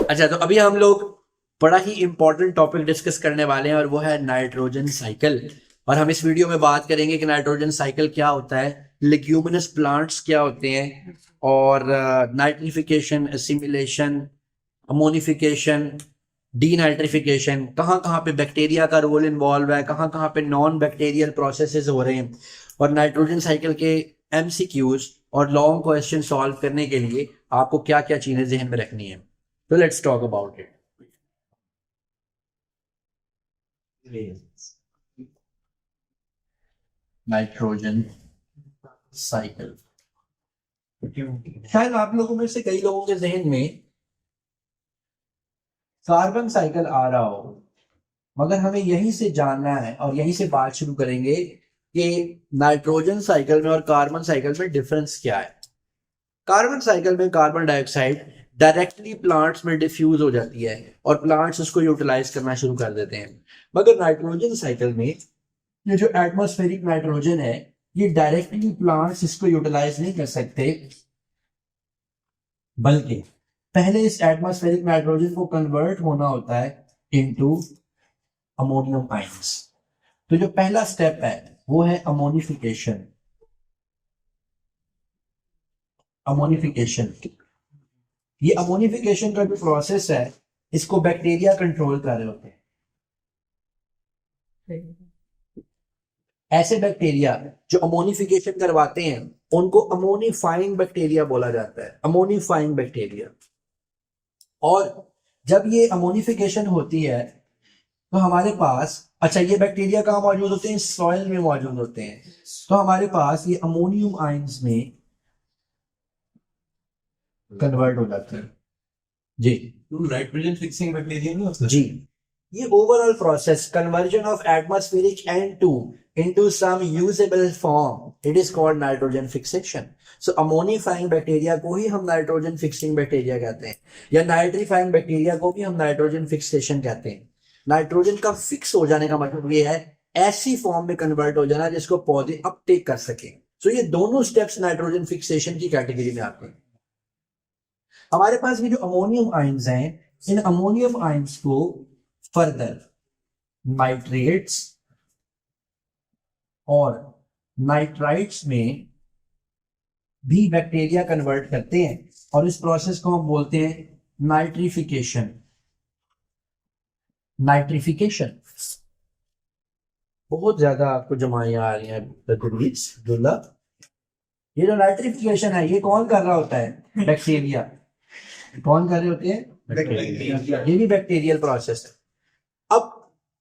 अच्छा, तो अभी हम लोग बड़ा ही इंपॉर्टेंट टॉपिक डिस्कस करने वाले हैं और वो है नाइट्रोजन साइकिल। और हम इस वीडियो में बात करेंगे कि नाइट्रोजन साइकिल क्या होता है, लेग्यूमिनस प्लांट्स क्या होते हैं, और नाइट्रिफिकेशन, एसिमिलेशन, अमोनिफिकेशन, डीनाइट्रिफिकेशन, कहाँ कहाँ पे बैक्टीरिया का रोल इन्वॉल्व है, कहाँ कहाँ पे नॉन बैक्टीरियल प्रोसेसेस हो रहे हैं, और नाइट्रोजन साइकिल के एमसीक्यूज और लॉन्ग क्वेश्चन सॉल्व करने के लिए आपको क्या क्या चीजें जहन में रखनी है। तो let's talk about it. Nitrogen cycle, शायद आप लोगों में से कई लोगों के जहन में कार्बन साइकिल आ रहा हो, मगर हमें यहीं से जानना है और यहीं से बात शुरू करेंगे कि नाइट्रोजन साइकिल में और कार्बन साइकिल में डिफरेंस क्या है। कार्बन साइकिल में कार्बन डाइऑक्साइड डायरेक्टली प्लांट्स में डिफ्यूज हो जाती है और प्लांट्स उसको यूटिलाइज करना शुरू कर देते हैं, मगर नाइट्रोजन साइकिल में ये जो एटमॉस्फेरिक नाइट्रोजन है, ये डायरेक्टली प्लांट्स इसको यूटिलाइज नहीं कर सकते, बल्कि पहले इस एटमॉस्फेरिक नाइट्रोजन को कन्वर्ट होना होता है इनटू अमोनियम आयंस। तो जो पहला स्टेप है वो है अमोनिफिकेशन। अमोनिफिकेशन, ये अमोनिफिकेशन का जो प्रोसेस है, इसको बैक्टीरिया कंट्रोल कर रहे होते हैं। ऐसे बैक्टीरिया जो अमोनिफिकेशन करवाते हैं उनको अमोनिफाइंग बैक्टीरिया बोला जाता है, अमोनिफाइंग बैक्टीरिया। और जब ये अमोनिफिकेशन होती है तो हमारे पास, अच्छा, ये बैक्टीरिया कहाँ मौजूद होते हैं? सॉइल में मौजूद होते हैं। तो हमारे पास ये अमोनियम आयंस में कन्वर्ट हो जाते हैं। जी, नाइट्रोजन फिक्सिंग बैक्टीरिया नहीं होता जी, ये overall process conversion of atmospheric N2 into some usable form, it is called nitrogen fixation. So ammonifying bacteria को ही हम नाइट्रोजन फिक्सिंग बैक्टीरिया कहते हैं, या नाइट्रीफाइंग बैक्टीरिया को भी हम नाइट्रोजन फिक्सेशन कहते हैं। नाइट्रोजन का फिक्स हो जाने का मतलब ये है ऐसी फॉर्म में कन्वर्ट हो जाना जिसको पौधे अपटेक कर सके। सो ये दोनों स्टेप्स नाइट्रोजन फिक्सेशन की कैटेगरी में आते हैं। हमारे पास ये जो अमोनियम आयंस हैं, इन अमोनियम आयंस को फर्दर नाइट्रेट्स और नाइट्राइट्स में भी बैक्टीरिया कन्वर्ट करते हैं और इस प्रोसेस को हम बोलते हैं नाइट्रिफिकेशन। नाइट्रिफिकेशन, बहुत ज्यादा आपको जमाइयां आ रही हैं दुल्ला। ये जो नाइट्रिफिकेशन है ये कौन कर रहा होता है? बैक्टीरिया। कौन कर रहे होते हैं? बैक्टीरिया। ये भी बैक्टीरियल प्रोसेस है। अब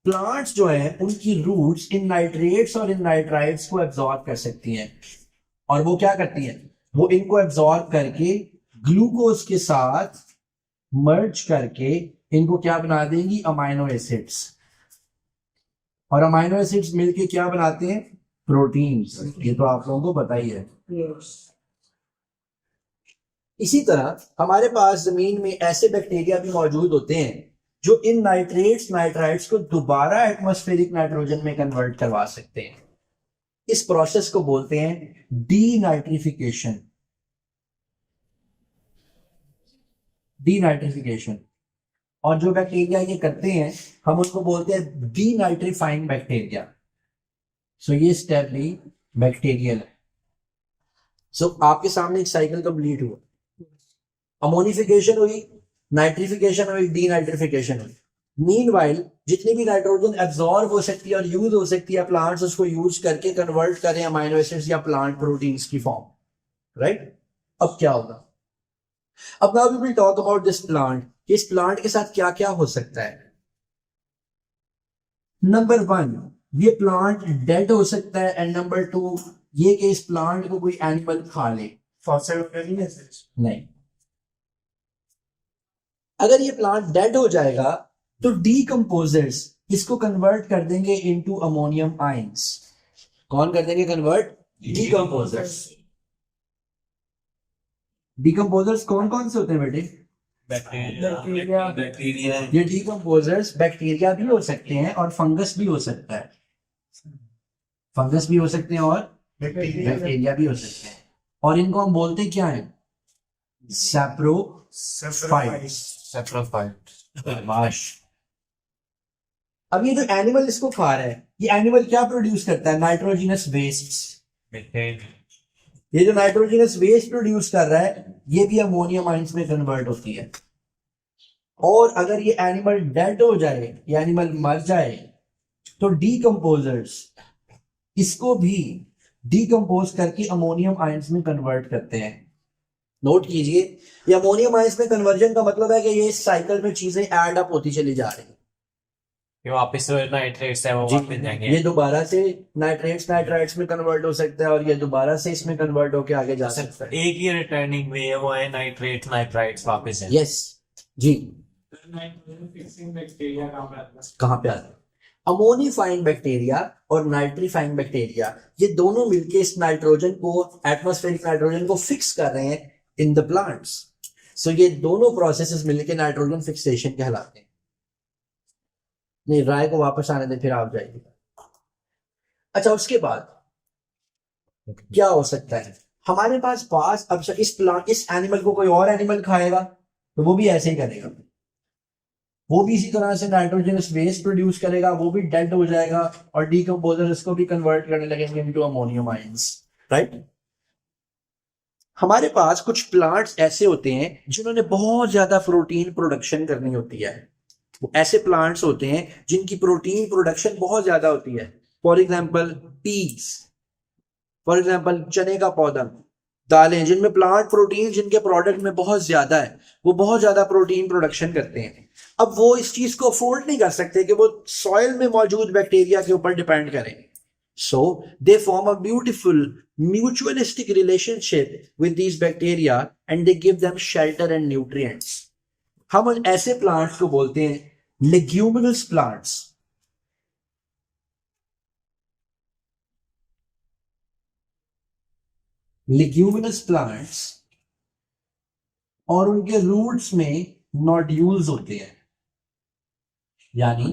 प्लांट्स जो है उनकी रूट्स इन नाइट्रेट्स और इन नाइट्राइट्स को एब्जॉर्ब कर सकती हैं, और वो क्या करती हैं? वो इनको एब्जॉर्ब करके ग्लूकोज के साथ मर्ज करके इनको क्या बना देंगी? Amino acids. और अमाइनो एसिड्स मिलके क्या बनाते हैं? प्रोटीन्स। ये तो आप लोगों को पता ही है। इसी तरह हमारे पास जमीन में ऐसे बैक्टीरिया भी मौजूद होते हैं जो इन नाइट्रेट्स नाइट्राइट्स को दोबारा एटमॉस्फेरिक नाइट्रोजन में कन्वर्ट करवा सकते हैं। इस प्रोसेस को बोलते हैं डीनाइट्रिफिकेशन। डीनाइट्रिफिकेशन। और जो बैक्टीरिया ये करते हैं हम उनको बोलते हैं डीनाइट्रीफाइंग बैक्टीरिया। सो ये स्टेप भी बैक्टीरियल है। सो आपके सामने एक साइकिल कंप्लीट हुआ, अमोनिफिकेशन हुई, नाइट्रिफिकेशन हुई, डीनाइट्रिफिकेशन हुई। मीनवाइल जितनी भी नाइट्रोजन एब्जॉर्ब हो सकती है और यूज हो सकती है, प्लांट्स उसको यूज करके कन्वर्ट करें अमाइनो एसिड्स या प्लांट प्रोटीन्स की फॉर्म, राइट? अब क्या होगा? अब now we will talk about this plant. इस प्लांट के साथ क्या क्या हो सकता है? नंबर 1, ये प्लांट डेड हो सकता है, एंड नंबर 2, ये कि इस प्लांट को कोई एनिमल खा ले। नहीं, अगर ये प्लांट डेड हो जाएगा तो डीकंपोजर्स इसको कन्वर्ट कर देंगे इनटू अमोनियम आयंस। कौन कर देंगे कन्वर्ट? डीकंपोजर्स। डीकंपोजर्स कौन कौन से होते हैं बेटे? बैक्टीरिया। ये डीकंपोजर्स बैक्टीरिया भी हो सकते हैं और फंगस भी हो सकता है। फंगस भी हो सकते हैं और बैक्टीरिया भी हो सकते हैं। और इनको हम बोलते क्या है? सैप्रोफाइट। Saprophyte. माश। अब ये जो एनिमल इसको खा रहा है, ये एनिमल क्या प्रोड्यूस करता है? Nitrogenous waste. Methane. ये जो नाइट्रोजनस वेस्ट प्रोड्यूस कर रहा है, ये भी अमोनियम आइंस में कन्वर्ट होती है। और अगर ये एनिमल डेड हो जाए, ये एनिमल मर जाए, तो डीकंपोजर्स इसको भी डीकंपोज करके अमोनियम आयंस में कन्वर्ट करते हैं। नोट कीजिए, ये अमोनियम आयंस में कन्वर्जन का मतलब है कि ये इस साइकिल में चीजें ऐड अप होती चली जा रही हैं। ये वापस जो नाइट्रेट्स है वो वापस जाएंगे। ये दोबारा से नाइट्रेट्स नाइट्राइट्स में कन्वर्ट हो सकता है, और ये दोबारा से इसमें कन्वर्ट होकर आगे जा सकता है। एक ही रिटर्निंग वे है, वो है नाइट्रेट नाइट्राइट्स वापस है। यस जी। फिक्सिंग बैक्टीरिया कहाँ पे आता है? अमोनिफाइंग बैक्टीरिया और नाइट्रीफाइंग बैक्टीरिया, ये दोनों मिलके इस नाइट्रोजन को, एटमॉस्फेरिक नाइट्रोजन को फिक्स कर रहे हैं इन द प्लांट्स। सो ये दोनों प्रोसेसेस मिलके नाइट्रोजन फिक्सेशन कहलाते हैं। नहीं, राय को वापस आने दें, फिर आप जाइए। अच्छा, उसके बाद क्या हो सकता है हमारे पास अब इस एनिमल को कोई और एनिमल खाएगा तो वो भी ऐसे ही करेगा, वो भी इसी तरह से नाइट्रोजनस वेस्ट प्रोड्यूस करेगा, वो भी डेड हो जाएगा, और डीकंपोजर इसको भी कन्वर्ट करने लगेंगे इनटू अमोनियम आयंस, राइट। हमारे पास कुछ प्लांट्स ऐसे होते हैं जिन्होंने बहुत ज्यादा प्रोटीन प्रोडक्शन करनी होती है। वो ऐसे प्लांट्स होते हैं जिनकी प्रोटीन प्रोडक्शन बहुत ज्यादा होती है। For example peas, for example चने का पौधा, दालें, जिनमें प्लांट प्रोटीन जिनके प्रोडक्ट में बहुत ज्यादा है, वो बहुत ज्यादा प्रोटीन प्रोडक्शन करते हैं। अब वो इस चीज को अफोर्ड नहीं कर सकते कि वो सॉइल में मौजूद बैक्टीरिया के ऊपर डिपेंड करें। So they form a beautiful mutualistic relationship with these bacteria and they give them shelter and nutrients. हम ऐसे प्लांट्स को बोलते हैं लेग्यूमिनस प्लांट्स। लेग्यूमिनस प्लांट्स, और उनके रूट्स में नोड्यूल्स होते हैं, यानी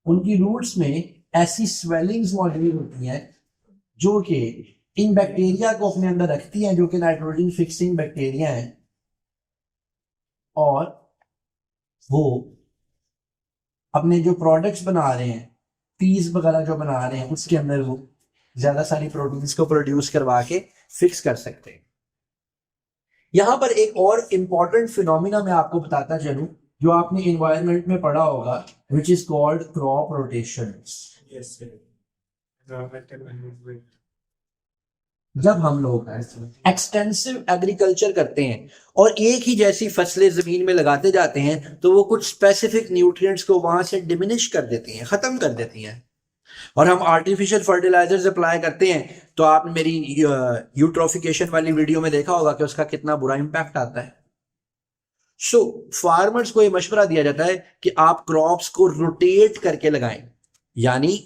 उनकी रूट्स में ऐसी स्वेलिंग्स मौजूद होती हैं जो कि इन बैक्टीरिया को अपने अंदर रखती हैं, जो कि नाइट्रोजन फिक्सिंग बैक्टीरिया हैं, और वो अपने जो प्रोडक्ट्स बना रहे हैं, पीस वगैरह जो बना रहे हैं, उसके अंदर वो ज्यादा सारी प्रोटीन्स को प्रोड्यूस करवा के फिक्स कर सकते हैं। यहां पर एक और इंपॉर्टेंट फिनोमिना मैं आपको बताता चलूं, जो आपने इन्वायरमेंट में पढ़ा होगा, which is called crop rotation. जब हम लोग एक्सटेंसिव एग्रीकल्चर करते हैं और एक ही जैसी फसलें जमीन में लगाते जाते हैं, तो वो कुछ स्पेसिफिक न्यूट्रिएंट्स को वहां से डिमिनिश कर देती हैं, खत्म कर देती हैं। और हम आर्टिफिशियल फर्टिलाइजर्स अप्लाई करते हैं, तो आपने मेरी यूट्रोफिकेशन वाली वीडियो में देखा होगा कि उसका कितना बुरा इंपैक्ट आता है। सो फार्मर्स को ये मशवरा दिया जाता है कि आप क्रॉप्स को रोटेट करके लगाएं, यानी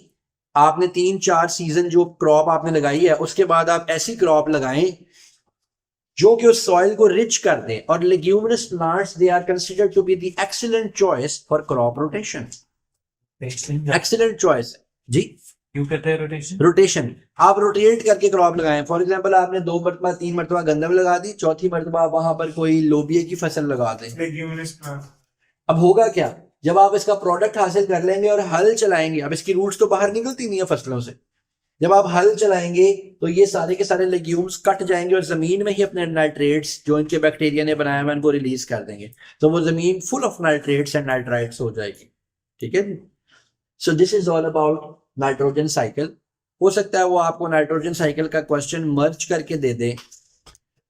आपने 3-4 सीजन जो क्रॉप आपने लगाई है, उसके बाद आप ऐसी क्रॉप लगाएं जो कि उस सॉइल को रिच कर दे। और leguminous plants, they are considered to be the excellent choice for crop rotation. Excellent choice जी। क्यों करते हैं रोटेशन? रोटेशन, आप रोटेट करके क्रॉप लगाएं। फॉर एग्जांपल आपने 2 मरतबा 3 मरतबा गंदम लगा दी, चौथी मरतबा वहां पर कोई लोबिया की फसल लगा दें। अब होगा क्या, जब आप इसका प्रोडक्ट हासिल कर लेंगे और हल चलाएंगे, अब इसकी रूट्स तो बाहर निकलती नहीं है फसलों से, जब आप हल चलाएंगे तो ये सारे के सारे लेग्यूम्स कट जाएंगे और जमीन में ही अपने नाइट्रेट्स जो इनके बैक्टीरिया ने बनाया है उनको रिलीज कर देंगे, तो वो जमीन full of nitrates and nitrites हो जाएगी। ठीक है, so this is all about nitrogen cycle. हो सकता है वो आपको नाइट्रोजन साइकिल का क्वेश्चन मर्ज करके दे दे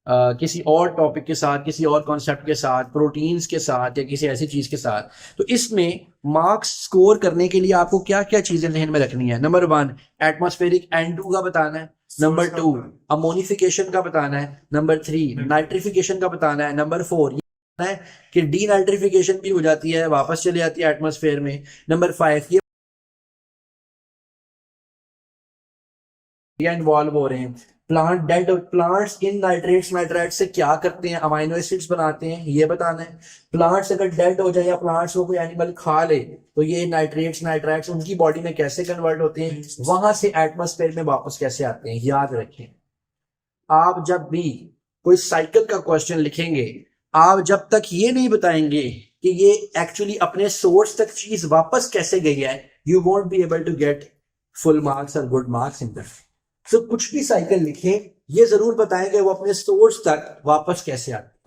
किसी और टॉपिक के साथ, किसी और कॉन्सेप्ट के साथ, प्रोटीन्स के साथ या किसी ऐसी चीज के साथ। तो इसमें मार्क्स स्कोर करने के लिए आपको क्या क्या चीजें ध्यान में रखनी है? नंबर 1 एटमॉस्फेरिक N2 का बताना है, नंबर 2 अमोनिफिकेशन का बताना है, नंबर 3 नाइट्रिफिकेशन का बताना है, नंबर 4 ये है कि डी नाइट्रिफिकेशन भी हो जाती है, वापस चली जाती है एटमॉस्फेयर में, नंबर 5 ये इन्वॉल्व हो रहे हैं, plant dead, plants in nitrates nitrites से क्या करते हैं, अमाइनो एसिड्स बनाते हैं, ये बताना है। प्लांट्स अगर डेड हो जाए या प्लांट्स को कोई एनिमल खा ले तो ये नाइट्रेट्स नाइट्राइट्स उनकी बॉडी में कैसे कन्वर्ट होते हैं, वहां से एटमॉस्फेयर में वापस कैसे आते हैं, याद रखें। आप जब भी कोई साइकिल का क्वेश्चन लिखेंगे, आप जब तक ये नहीं बताएंगे कि ये एक्चुअली अपने सोर्स तक चीज वापस कैसे गई है, you won't be able to get full marks और good marks in that. So कुछ भी साइकिल लिखे, ये जरूर बताएंगे वो अपने सोर्स तक वापस कैसे आती है।